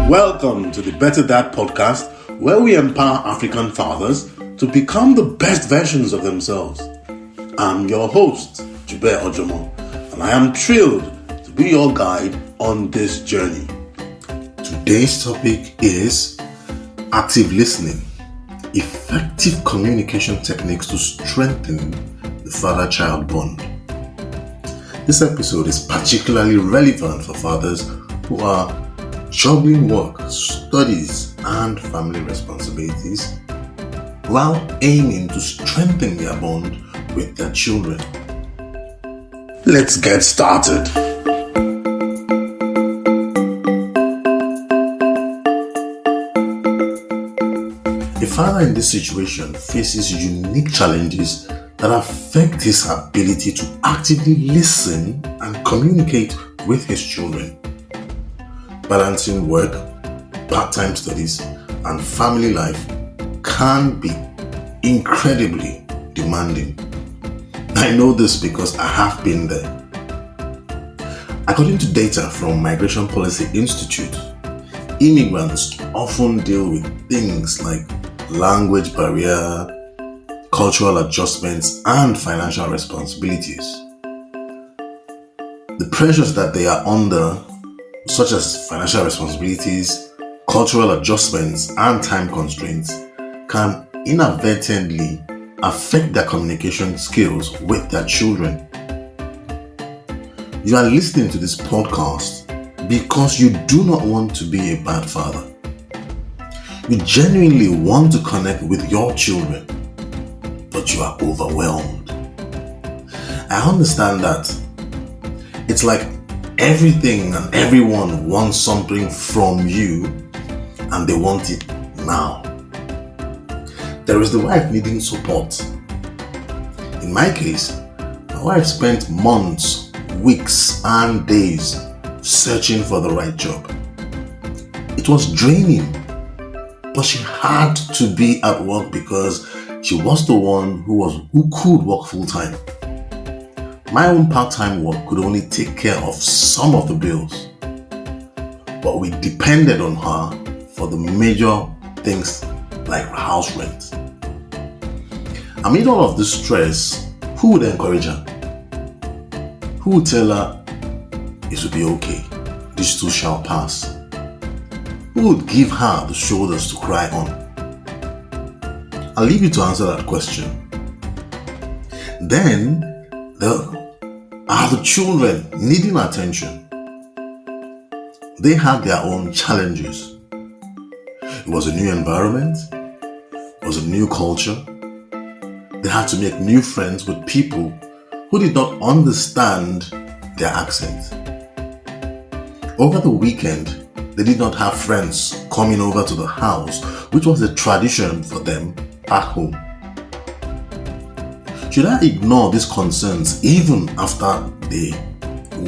Welcome to the Better Dad podcast, where we empower African fathers to become the best versions of themselves. I'm your host, Jube Ojomo, and I am thrilled to be your guide on this journey. Today's topic is active listening, effective communication techniques to strengthen the father-child bond. This episode is particularly relevant for fathers who are juggling work, studies, and family responsibilities while aiming to strengthen their bond with their children. Let's get started. A father in this situation faces unique challenges that affect his ability to actively listen and communicate with his children. Balancing work, part-time studies, and family life can be incredibly demanding. I know this because I have been there. According to data from Migration Policy Institute, immigrants often deal with things like language barrier, cultural adjustments, and financial responsibilities. The pressures that they are under, such as financial responsibilities, cultural adjustments, and time constraints, can inadvertently affect their communication skills with their children. You are listening to this podcast because you do not want to be a bad father. You genuinely want to connect with your children, but you are overwhelmed. I understand that. It's like everything and everyone wants something from you and they want it now. There is the wife needing support. In my case, my wife spent months, weeks, and days searching for the right job. It was draining, but she had to be at work because she was the one who could work full time. My own part-time work could only take care of some of the bills, but we depended on her for the major things like house rent. Amid all of this stress, who would encourage her? Who would tell her it will be okay, this too shall pass? Who would give her the shoulders to cry on? I'll leave you to answer that question. Then there are the children needing attention. They had their own challenges. It was a new environment. It was a new culture. They had to make new friends with people who did not understand their accent. Over the weekend, they did not have friends coming over to the house, which was a tradition for them back home. Should I ignore these concerns even after they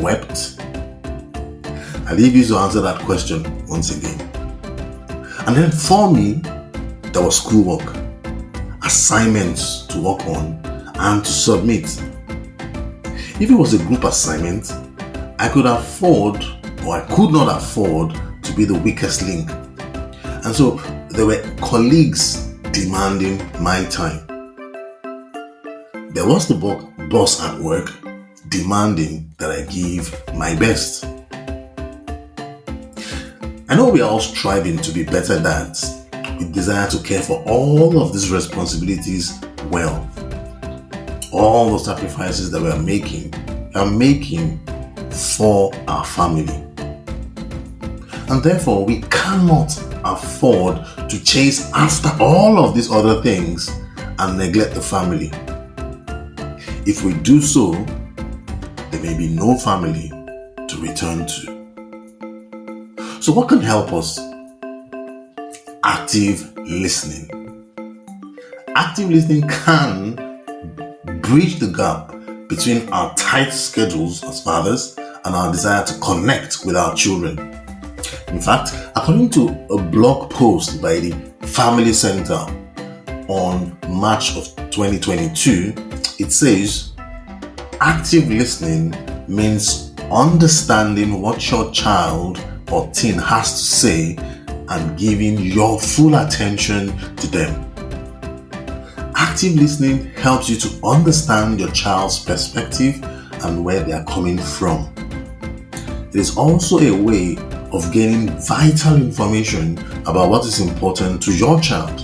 wept? I leave you to answer that question once again. And then for me, there was schoolwork, assignments to work on and to submit. If it was a group assignment, I could not afford to be the weakest link. And so there were colleagues demanding my time. There was the boss at work demanding that I give my best. I know we are all striving to be better dads with desire to care for all of these responsibilities well. All the sacrifices that we are making for our family. And therefore, we cannot afford to chase after all of these other things and neglect the family. If we do so, there may be no family to return to. So what can help us? Active listening. Active listening can bridge the gap between our tight schedules as fathers and our desire to connect with our children. In fact, according to a blog post by the Family Center on March of 2022, it says, active listening means understanding what your child or teen has to say and giving your full attention to them. Active listening helps you to understand your child's perspective and where they are coming from. It is also a way of gaining vital information about what is important to your child.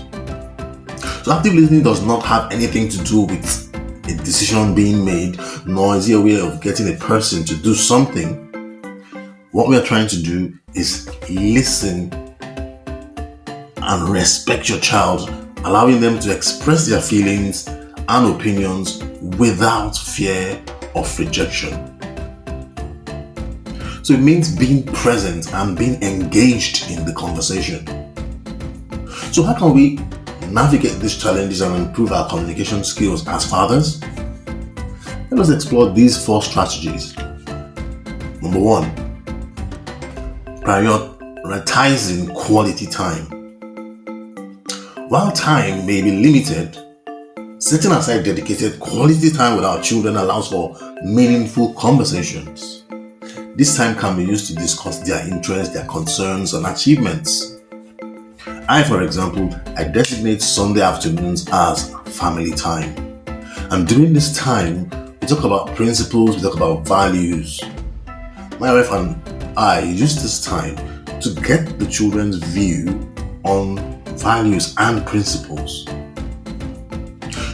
So active listening does not have anything to do with a decision being made, nor is it a way of getting a person to do something. What we are trying to do is listen and respect your child, allowing them to express their feelings and opinions without fear of rejection. So it means being present and being engaged in the conversation. So how can we navigate these challenges and improve our communication skills as fathers? Let us explore these 4 strategies. Number 1, prioritizing quality time. While time may be limited, setting aside dedicated quality time with our children allows for meaningful conversations. This time can be used to discuss their interests, their concerns, and achievements. For example, I designate Sunday afternoons as family time. And during this time, we talk about principles, we talk about values. My wife and I use this time to get the children's view on values and principles.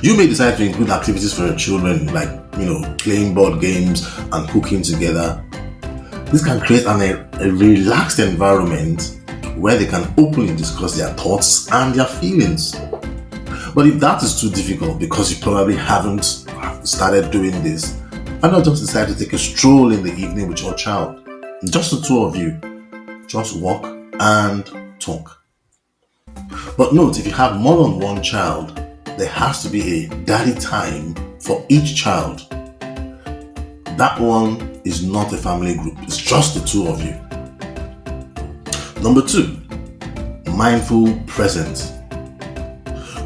You may decide to include activities for your children like, playing board games and cooking together. This can create a relaxed environment where they can openly discuss their thoughts and their feelings. But if that is too difficult because you probably haven't started doing this, why not just decide to take a stroll in the evening with your child? Just the 2 of you. Just walk and talk. But note, if you have more than 1 child, there has to be a daddy time for each child. That one is not a family group, it's just the 2 of you. Number 2, mindful presence.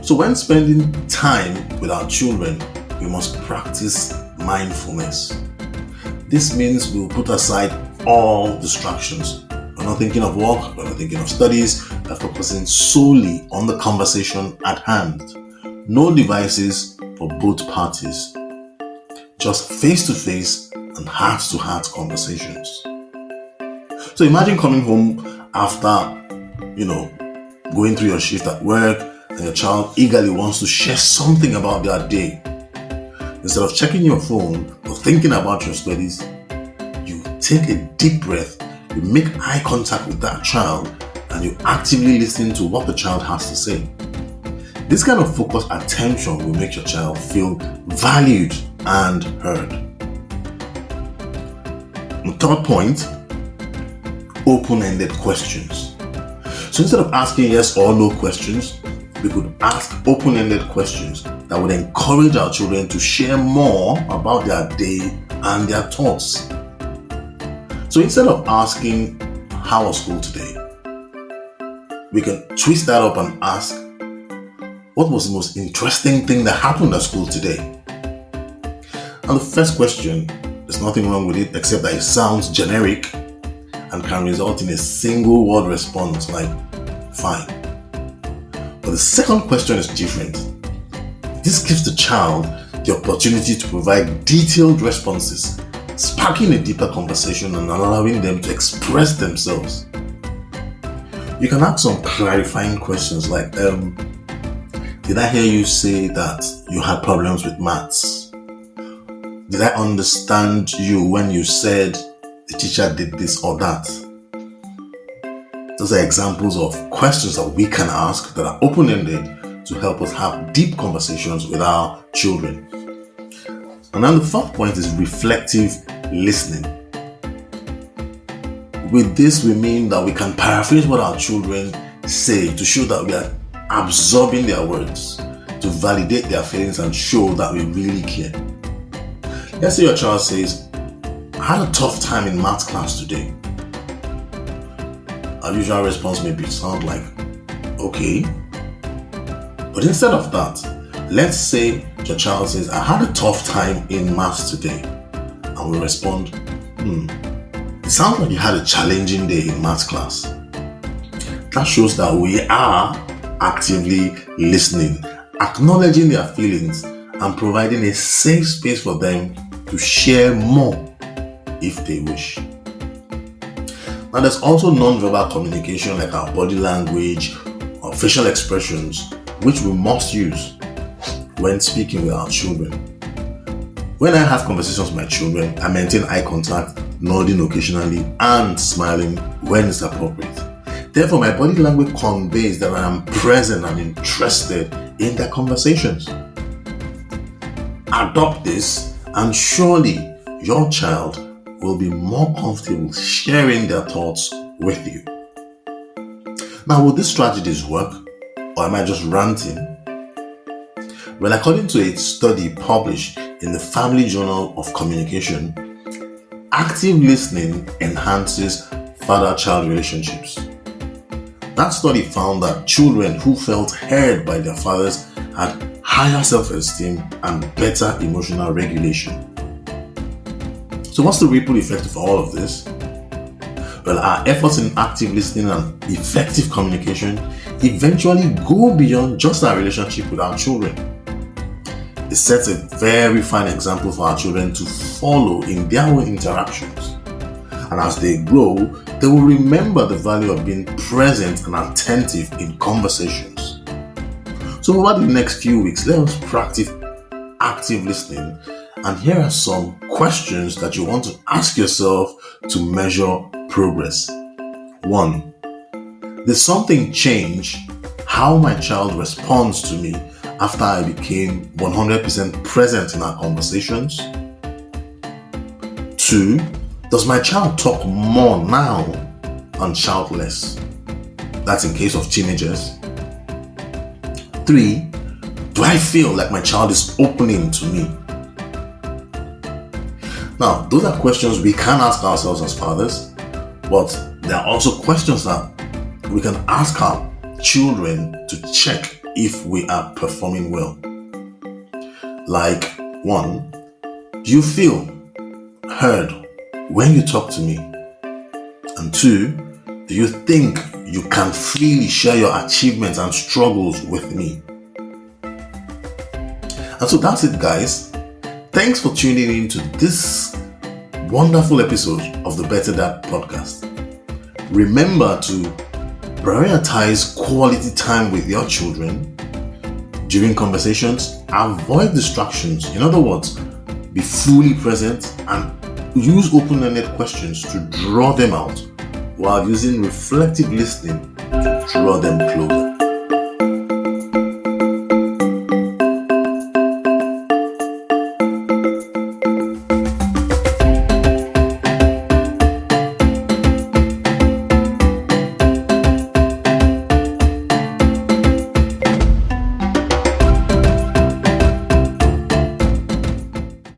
So when spending time with our children, we must practice mindfulness. This means we'll put aside all distractions. We're not thinking of work, we're not thinking of studies, we're focusing solely on the conversation at hand. No devices for both parties. Just face-to-face and heart-to-heart conversations. So imagine coming home after, going through your shift at work and your child eagerly wants to share something about their day. Instead of checking your phone or thinking about your studies, you take a deep breath, you make eye contact with that child, and you actively listen to what the child has to say. This kind of focused attention will make your child feel valued and heard. The 3rd point, open-ended questions. So instead of asking yes or no questions, we could ask open-ended questions that would encourage our children to share more about their day and their thoughts. So instead of asking, how was school today? We can twist that up and ask, what was the most interesting thing that happened at school today? And the first question, there's nothing wrong with it except that it sounds generic and can result in a single word response like, fine. But the second question is different. This gives the child the opportunity to provide detailed responses, sparking a deeper conversation and allowing them to express themselves. You can ask some clarifying questions like, did I hear you say that you had problems with maths? Did I understand you when you said the teacher did this or that? Those are examples of questions that we can ask that are open-ended to help us have deep conversations with our children. And then the 4th point is reflective listening. With this, we mean that we can paraphrase what our children say to show that we are absorbing their words, to validate their feelings and show that we really care. Let's say your child says, I had a tough time in math class today. Our usual response may sound like, okay. But instead of that, let's say your child says, I had a tough time in maths today. And we respond, It sounds like you had a challenging day in maths class. That shows that we are actively listening, acknowledging their feelings, and providing a safe space for them to share more if they wish. Now, there's also non-verbal communication like our body language or facial expressions, which we must use when speaking with our children. When I have conversations with my children, I maintain eye contact, nodding occasionally, and smiling when it's appropriate. Therefore, my body language conveys that I am present and interested in their conversations. Adopt this, and surely your child will be more comfortable sharing their thoughts with you. Now, will these strategies work, or am I just ranting? Well, according to a study published in the Family Journal of Communication, active listening enhances father-child relationships. That study found that children who felt heard by their fathers had higher self-esteem and better emotional regulation. So what's the ripple effect of all of this? Well, our efforts in active listening and effective communication eventually go beyond just our relationship with our children. It sets a very fine example for our children to follow in their own interactions. And as they grow, they will remember the value of being present and attentive in conversations. So over the next few weeks, let us practice active listening. And here are some questions that you want to ask yourself to measure progress. 1. Did something change how my child responds to me after I became 100% present in our conversations? 2. Does my child talk more now and shout less? That's in case of teenagers. 3. Do I feel like my child is opening to me? Now, those are questions we can ask ourselves as fathers, but there are also questions that we can ask our children to check if we are performing well. Like, 1, do you feel heard when you talk to me? And 2, do you think you can freely share your achievements and struggles with me? And so that's it, guys. Thanks for tuning in to this wonderful episode of the Better Dad podcast. Remember to prioritize quality time with your children. During conversations, avoid distractions. In other words, be fully present and use open-ended questions to draw them out while using reflective listening to draw them closer.